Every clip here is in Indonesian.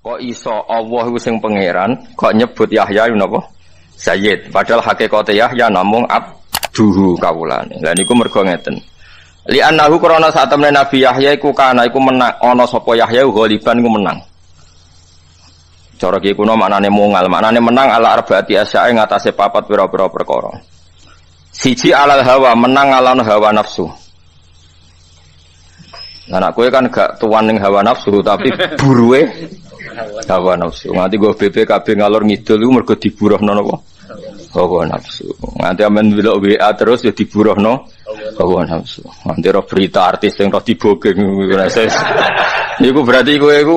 Kok iso Allah iku sing pangeran kok nyebut Yahya napa? Sayyid. Padahal hakikate Yahya namung abduhu kawulane. Lah niku mergo ngeten. Li annahu krana sak temene Nabi Yahya iku kana iku menang ana sapa Yahya ghaliban iku menang. Cara iki kuno maknane mungal, maknane menang ala arbaati asyae ngatasé papat pira-pira perkara. Siji alal hawa, menang ala hawa nafsu. Nah, anak kowe kan gak tuan ning hawa nafsu tapi buruwe hawa nafsu. Nganti go BPKB ngalor ngidul iku mergo diburuhno napa? Hawa nafsu. Nganti amen delok WA terus ya diburuhno hawa nafsu. Nganti ro berita artis sing ro dibogeng niku berarti kowe iku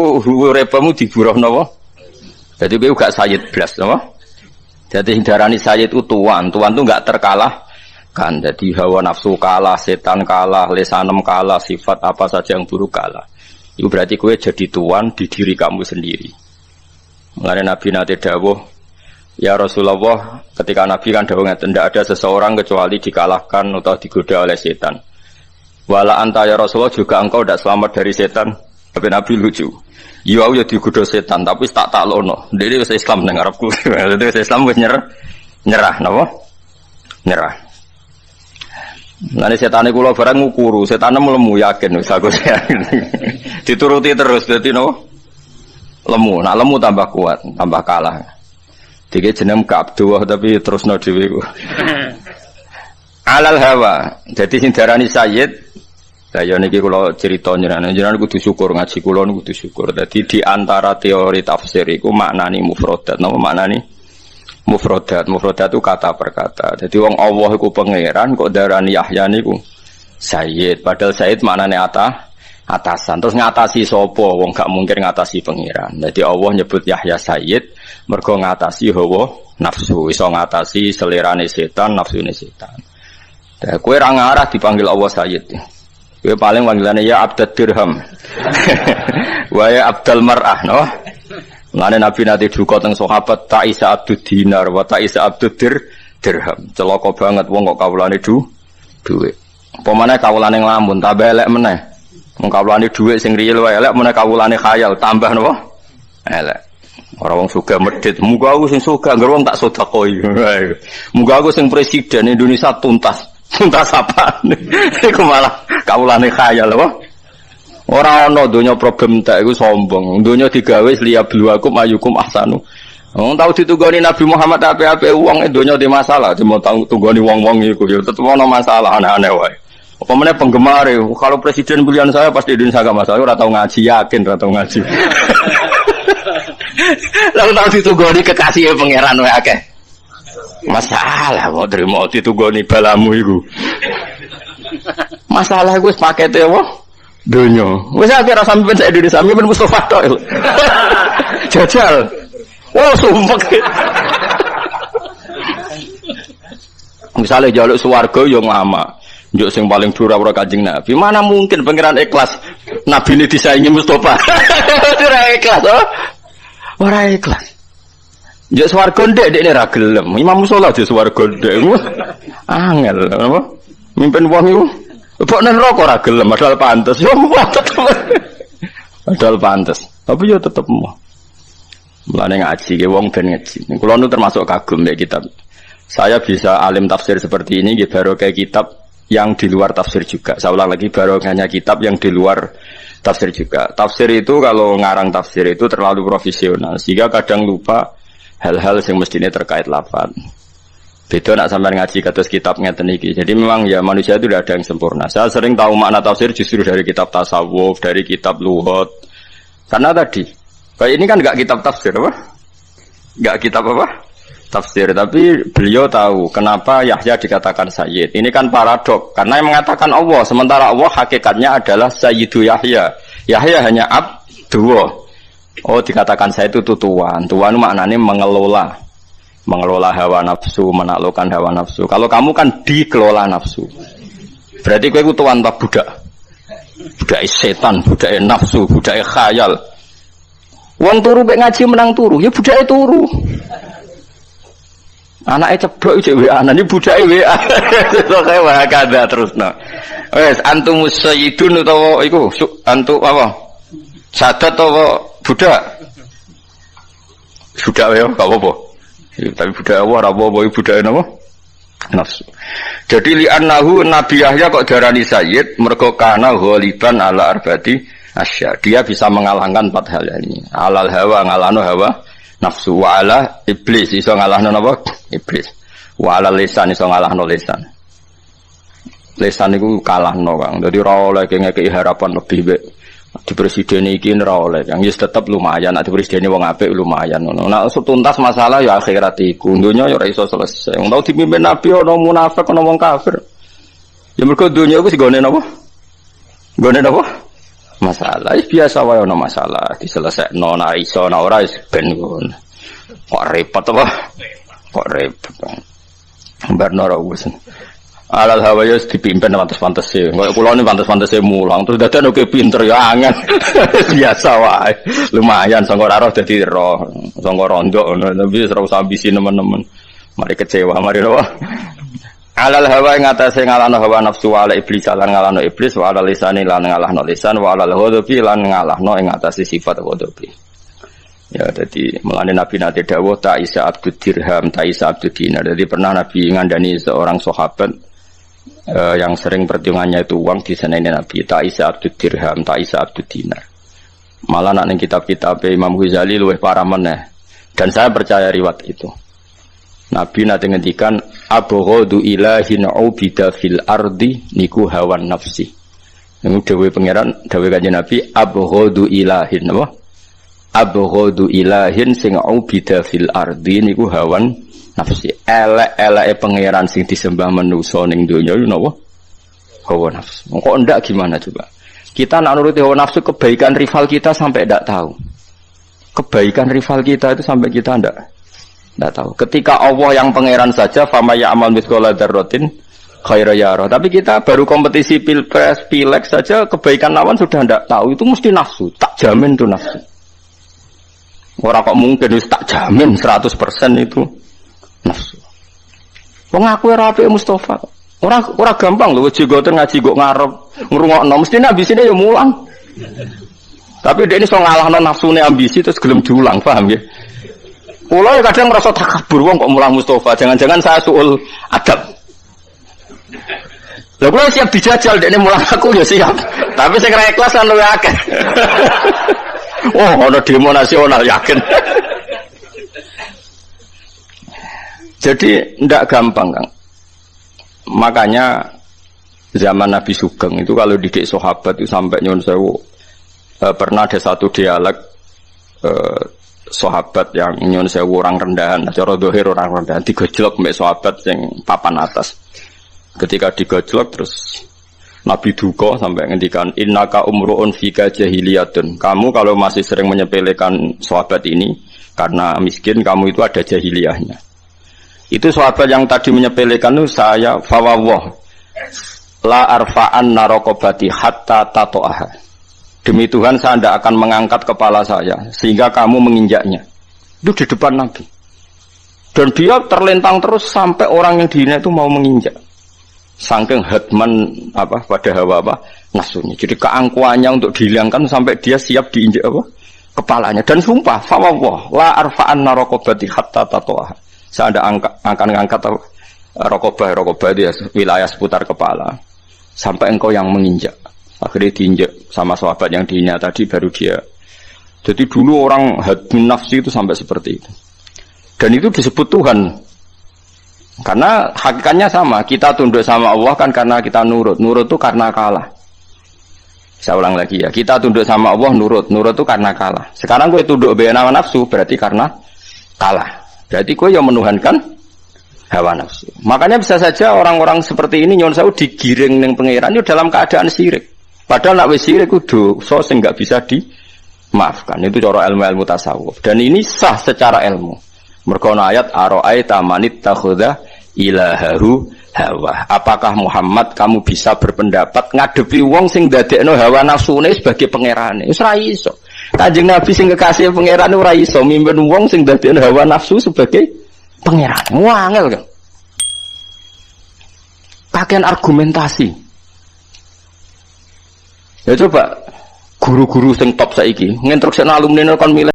uripmu diburuhno apa? Jadi kowe gak sayyid blas napa? Jadi hindarani sayyid itu tuan tuh gak terkalahkan. Jadi hawa nafsu kalah, setan kalah, lesanem kalah, sifat apa saja yang buruk kalah. Itu berarti kowe jadi tuan di diri kamu sendiri. Mengenai Nabi nate dawuh, ya Rasulullah, ketika Nabi kan dawuh ngeten, tidak ada seseorang kecuali dikalahkan atau digoda oleh setan. Wala anta ya Rasulullah, juga engkau tidak selamat dari setan. Tapi Nabi lucu. Ya aku ya digoda setan, tapi tak taklono. Dene wis Islam nang Arabku. Dene wis Islam wis nyerah napa? Nyerah. Lane setane kula barang ngukuru, setane lemu yakin wis aku yakin. Dituruti terus dadi napa? Lemu, nak lemu tambah kuat, tambah kalah. Dike jeneng Abdullah tapi terusno dhewe ku. Alal hawa. Dadi sing darani sayyid. Lah ya niki kula crita jenengan kudu syukur ngaji kula niku kudu syukur. Dadi di antara teori tafsir iku maknani mufradat. Napa maknani? Mufradat itu kata per kata. Jadi wong Allah iku pangeran kok darani Yahya niku sayyid. Padahal sayyid maknane atasan. Terus ngatasi sapa? Wong gak mungkin ngatasi pangeran. Jadi Allah nyebut Yahya sayyid mergo ngatasi hawa nafsu. Iso ngatasi selerane setan, nafsune setan. Lah kowe ra ngarah dipanggil Allah sayyid. Kowe paling panggilane ya Abdul Dirham. Wa ya Abdul Mar'ah, no? Ngene Nabi nate duka teng sahabat Ta'isa Abdud Dinar wa Ta'isa Abdud Dirham. Celaka banget wong kok kawulane dhuwit. Apa meneh kawulane nglamun tambah elek meneh. Wong kawulane dhuwit sing riil wae elek meneh kawulane khayal tambah napa? Elek. Ora wong sugih medhit, muga aku sing sugih ngger wong tak sedekoi. Muga aku sing presiden Indonesia tuntas apa? Iku malah kawulane khayal apa? Ora ana donya problem tak iku sombong. Donya digawe liyabluwakum ayyukum ahsanu. Wong tau ditugoni Nabi Muhammad ape-ape wong donya di masalah, cuma tau tugoni wong-wong iku ya tetep ana masalah aneh-aneh wae. Apa meneh penggemar kalau presiden pilihan saya pasti Indonesia gak masalah, ora tau ngaji, yakin ora tau ngaji. Lalu tau ditugoni kekasih pangeran wae akeh. Masalah mau terima ditugoni balamu iku. Masalah iku wis pakete apa? Dunia, wes akhirnya sampai saya di sampai ben Mustafa tok. Jajal, wah sumpah. Misalnya jaluk swarga yang lama, juk sing paling dura-dura Kanjeng Nabi. Mana mungkin pangeran ikhlas Nabi ini disaingi Mustafa? Ora ikhlas, oh? Ora ikhlas. Juk swarga ndek ini ra gelem. Imam Musola di swarga ndek. Angel, apa? Mimpin wong iku. Kok nang rokok ora gelem padahal pantes. Yo tetep. Padahal pantes. Tapi yo tetep mau. Mulane ngaji ke wong ben ngaji. Kulo nu termasuk kagum mek kitab. Saya bisa alim tafsir seperti ini nggih baru kayak kitab yang di luar tafsir juga. Saya ulang lagi barokahnya kitab yang di luar tafsir juga. Tafsir itu kalau ngarang tafsir itu terlalu profesional sehingga kadang lupa hal-hal yang mestinya terkait lafaz. Beda nak sampai ngaji kados kitab ngeten iki. Jadi memang ya manusia itu tidak ada yang sempurna. Saya sering tahu makna tafsir justru dari kitab tasawuf, dari kitab lughat. Karena tadi, kayak ini kan enggak kitab tafsir apa? Enggak kitab apa? Tafsir, tapi beliau tahu kenapa Yahya dikatakan sayyid. Ini kan paradok karena yang mengatakan Allah, sementara Allah hakikatnya adalah sayyidu Yahya. Yahya hanya abdu. Oh, dikatakan saya itu tuan. Tuan maknanya mengelola hawa nafsu, menaklukkan hawa nafsu. Kalau kamu kan dikelola nafsu. Berarti kowe iku tuan ta budak. Budak setan, budak nafsu, budak khayal. Wong turu mek ngaji menang turu, ya budake turu. Anake ceblok iki WA, anane budake WA. Kok wae kada terusno. Wes antumus sayyidun utawa iku antu apa? Sadat utawa budak? Budak ya, gak apa-apa. Tapi budak ora apa-apa, budak napa? Nafsu. Jadi li'annahu Nabi Yahya kok darani sayyid mergo kana ghaliban ala arbati asya. Dia bisa mengalahkan 4 hal ini. Alal hawa ngalahno hawa, nafsu wa ala iblis iso ngalahno napa? Iblis. Wa ala lisan iso ngalahno lisan. Lisan iku kalahno, Kang. Dadi ora oleh ngekeki harapan lebih baik. Di presiden iki ora oleh, yang yes tetep lumayan, di presiden wong apik lumayan ngono. Nek tuntas masalah ya akhirat iku, dunya ya ora iso selesai. Wong tau dipimpin nabi ana munafik ana wong kafir. Ya mergo dunya iku segone napa? Gone napa? Masalah biasa wae ana masalah, diselesekno nek iso nek ora wis ben ngono. Kok repot apa? Kok repot. Barno ora urusan. Alal hawa ya dipimpin pantes-pantese. Kaya kula ni pantes-pantese mulang terus dadan oke pinter ya angen. Biasa wae. Lumayan sangko ora roh dadi roh. Sangko rondo ngono tapi ora usah ambisi nemen-nemen. Mari kecewa mari roh. Alal hawa ing atase ngalahno hawa nafsu ala iblis lan ngalahno iblis wa alal lisani lan ngalahno lisan wa alal ghadabi lan ngalahno ing atase sifat ghadabi. Ya jadi mulane Nabi nate dawuh ta isa abdud dirham ta isa abdud dinar. Jadi pernah Nabi ngandani seorang sahabat yang sering perhitungannya itu uang di sana ini Nabi tak isa abdud dirham tak isa abdud dinar. Malah nak ning kitab-kitab Imam Ghazali luwih parah meneh. Dan saya percaya riwayat itu. Nabi nate ngendikan abghadu ilahin ubida fil ardi niku hawan nafsi. Niku dawuh pangeran dawuh kanjeng Nabi abghadu ilahin apa? Abghadu ilahin sing ubida fil ardi niku hawan nafsi. Elek-eleke pangeran sing disembah manusa ning donya iku napa? Hawa nafsu. Kok ndak gimana coba? Kita nak nuruti hawa nafsu kebaikan rival kita sampai ndak tahu. Kebaikan rival kita itu sampai kita ndak tahu. Ketika Allah yang pangeran saja fama ya'mal mithqala dzarratin khairan yara. Tapi kita baru kompetisi pilpres, pileg saja kebaikan lawan sudah ndak tahu. Itu mesti nafsu. Tak jamin itu nafsu. Ora kok mungkin wis tak jamin 100% itu nafsu. Wong aku ora apik Mustofa. Ora gampang lho jegoten ngaji kok ngarep ngrungokno mestine ambisine ya mulang. Tapi dia ini so ngalahno nafsune ambisi terus gelem diulang, paham ya? Kula ya kadang merasa takabur wong kok mulang Mustofa, jangan-jangan saya suul adab. Lha kula siap dijajal dekne mulang aku ya siap. Tapi sing ra ikhlas kan luwih akeh. Oh, ana demo nasional yakin. Jadi ndak gampang, Kang. Makanya zaman Nabi Sugeng itu kalau didik sahabat itu sampai nyuwun sewu pernah ada satu dialog sahabat yang nyuwun sewu orang rendahan, cara dohir orang rendahan digojlok mbek sahabat sing papan atas. Ketika digojlok terus Nabi duka sampai ngendikan innaka umruun fika jahiliyatun. Kamu kalau masih sering menyepelekan sahabat ini karena miskin, kamu itu ada jahiliyahnya. Itu sahabat yang tadi menyepelekan itu saya fawawah la arfa'an narokobati hatta tato'aha. Demi Tuhan saya tidak akan mengangkat kepala saya sehingga kamu menginjaknya. Itu di depan Nabi. Dan dia terlentang terus sampai orang yang dihina itu mau menginjak. Saking hadman pada hawa nafsunya. Jadi keangkuhannya untuk dihilangkan sampai dia siap diinjak kepalanya. Dan sumpah fawawah la arfa'an narokobati hatta tato'aha. Saya akan mengangkat rokobah dia wilayah seputar kepala sampai engkau yang menginjak. Akhirnya diinjak sama sahabat yang dihina tadi baru dia. Jadi dulu orang hadmin nafsi itu sampai seperti itu. Dan itu disebut Tuhan. Karena hakikatnya sama. Kita tunduk sama Allah kan karena kita nurut. Nurut itu karena kalah. Saya ulang lagi ya. Kita tunduk sama Allah nurut. Nurut itu karena kalah. Sekarang gue tunduk benar nafsu berarti karena kalah. Berarti kau yang menuhankan hawa nafsu. Makanya bisa saja orang-orang seperti ini nyuwun sewu digiring ning pangeran itu dalam keadaan syirik. Padahal nak wis syirik kudu dosa sing enggak bisa dimaafkan. Itu cara ilmu-ilmu tasawuf. Dan ini sah secara ilmu. Mergo ayat ara'aita manit takhudha ilahahu hawa. Apakah Muhammad kamu bisa berpendapat ngadepi wong sing dadekno hawa nafsune sebagai pangerane? Wis ra iso. Kanjeng Nabi sing kekasih pangeran ora iso mimpin wong sing dadekno hawa nafsu sebagai pangeran. Wangel kan. Pakaian argumentasi. Ya coba guru-guru sing top saiki nginstrukseni alumni kon milih